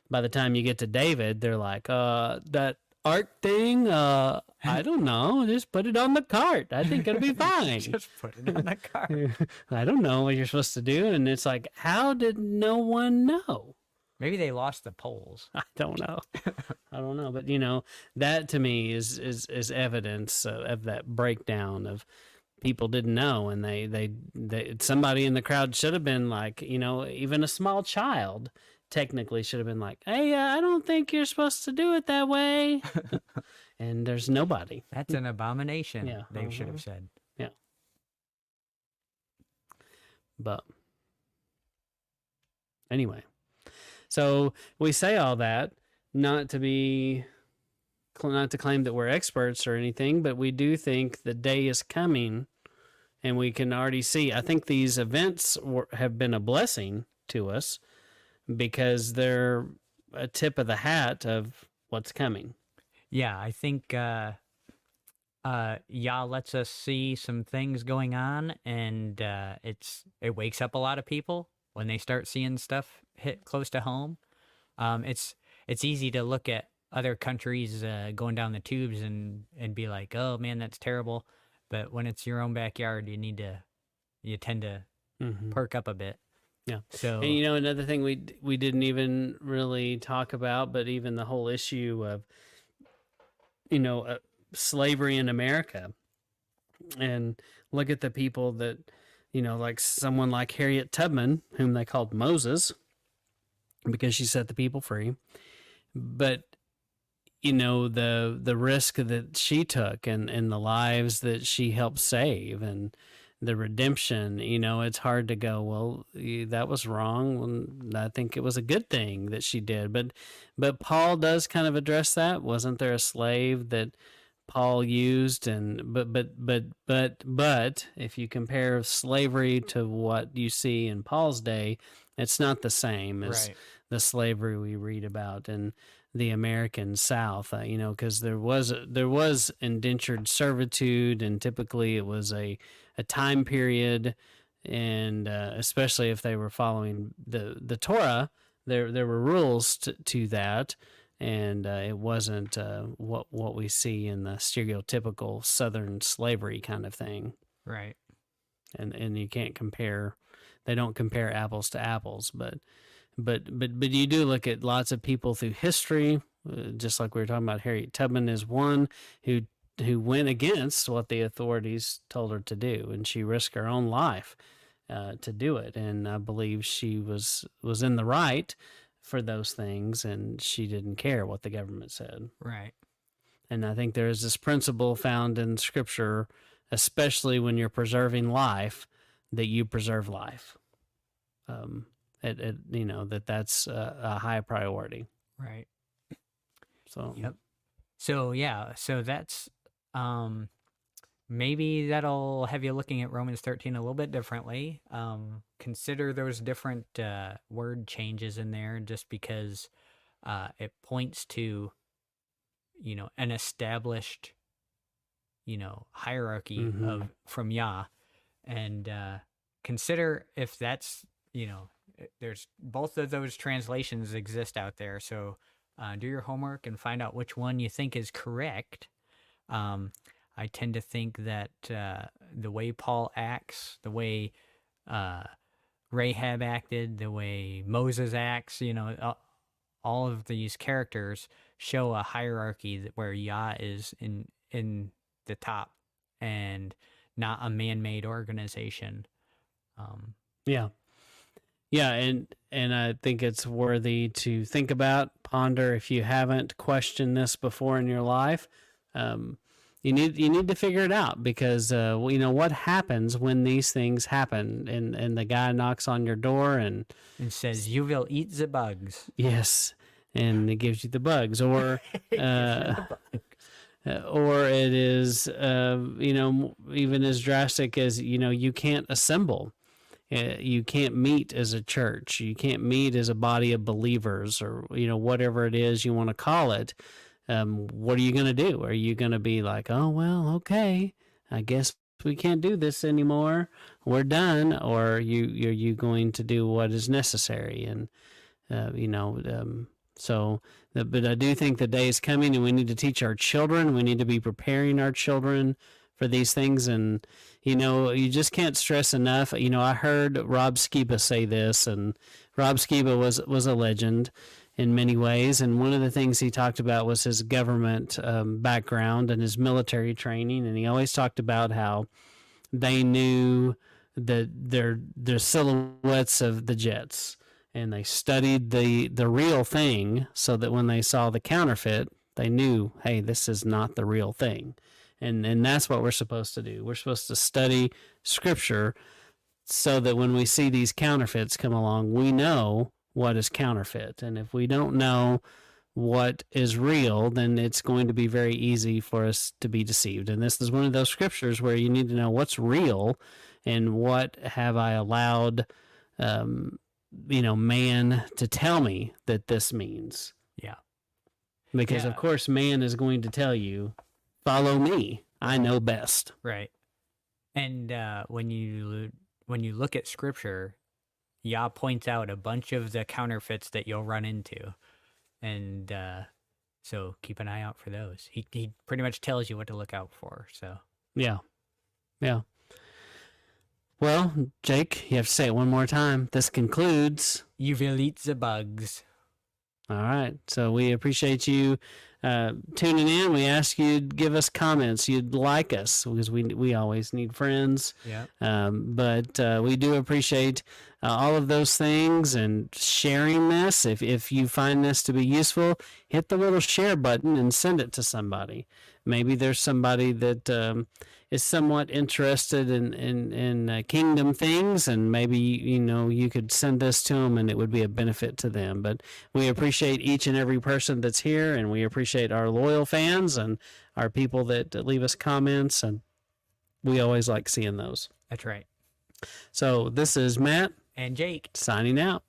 by the time you get to David, they're like, that ark thing, I don't know, just put it on the cart. I think it'll be fine. Just put it on the cart. I don't know what you're supposed to do. And it's like, how did no one know? Maybe they lost the polls. I don't know. I don't know. But, that to me is evidence of that breakdown of people didn't know. And they somebody in the crowd should have been like, even a small child technically should have been like, hey, I don't think you're supposed to do it that way. And there's nobody. That's an abomination, Yeah. they should have said. Yeah. But anyway, so we say all that not to claim that we're experts or anything, but we do think the day is coming, and we can already see. I think these events have been a blessing to us because they're a tip of the hat of what's coming. Yeah, I think Yah lets us see some things going on, and it wakes up a lot of people when they start seeing stuff hit close to home. It's easy to look at other countries going down the tubes and be like, oh man, that's terrible. But when it's your own backyard, you tend to perk up a bit. Yeah. So, and another thing we didn't even really talk about, but even the whole issue of slavery in America, and look at the people that like someone like Harriet Tubman, whom they called Moses because she set the people free, but the risk that she took and the lives that she helped save and the redemption, it's hard to go, well, that was wrong. I think it was a good thing that she did. But Paul does kind of address that. Wasn't there a slave that Paul used? And but if you compare slavery to what you see in Paul's day, it's not the same as the slavery we read about in the American South, because there was indentured servitude, and typically it was a time period, and especially if they were following the Torah, there were rules to that, and it wasn't what we see in the stereotypical Southern slavery kind of thing. right. And you can't compare. They don't compare apples to apples, but you do look at lots of people through history, just like we were talking about. Harriet Tubman is one who went against what the authorities told her to do, and she risked her own life to do it. And I believe she was in the right for those things, and she didn't care what the government said. Right. And I think there is this principle found in Scripture, especially when you're preserving life, that you preserve life. That's a high priority. Right. So Yep. So yeah, so that's maybe that'll have you looking at Romans 13 a little bit differently. Consider those different word changes in there, just because it points to an established hierarchy from Yah, and consider if that's there's both of those translations exist out there. So do your homework and find out which one you think is correct. I tend to think that the way Paul acts, the way Rahab acted, the way Moses acts, all of these characters show a hierarchy where Yah is in the top and not a man-made organization. Yeah, and I think it's worthy to think about, ponder. If you haven't questioned this before in your life, you need to figure it out, because what happens when these things happen, and the guy knocks on your door and says, "You will eat the bugs." Yes, and it gives you the bugs, or or it is, even as drastic as, you can't assemble. You can't meet as a church. You can't meet as a body of believers, or whatever it is you want to call it. What are you going to do? Are you going to be like, oh well, okay, I guess we can't do this anymore. We're done, or are you going to do what is necessary? And but I do think the day is coming, and we need to teach our children. We need to be preparing our children for these things. And you just can't stress enough. I heard Rob Skiba say this, and Rob Skiba was a legend in many ways. And one of the things he talked about was his government background and his military training. And he always talked about how they knew their silhouettes of the jets, and they studied the real thing, so that when they saw the counterfeit, they knew, hey, this is not the real thing. And that's what we're supposed to do. We're supposed to study Scripture so that when we see these counterfeits come along, we know what is counterfeit. And if we don't know what is real, then it's going to be very easy for us to be deceived. And this is one of those scriptures where you need to know what's real and what have I allowed man to tell me that this means. Yeah. Because of course man is going to tell you, follow me, I know best. Right. And when you look at Scripture, Yah points out a bunch of the counterfeits that you'll run into. And so keep an eye out for those. He pretty much tells you what to look out for. So yeah. Well, Jake, you have to say it one more time. This concludes VIL EAT ZEE BUGS. All right. So we appreciate you tuning in. We ask you to give us comments. You'd like us, because we always need friends. Yeah. But we do appreciate all of those things, and sharing this. If you find this to be useful, hit the little share button and send it to somebody. Maybe there's somebody that is somewhat interested in kingdom things, and maybe you could send this to them, and it would be a benefit to them. But we appreciate each and every person that's here, and we appreciate our loyal fans and our people that leave us comments, and we always like seeing those. That's right. So this is Matt and Jake signing out.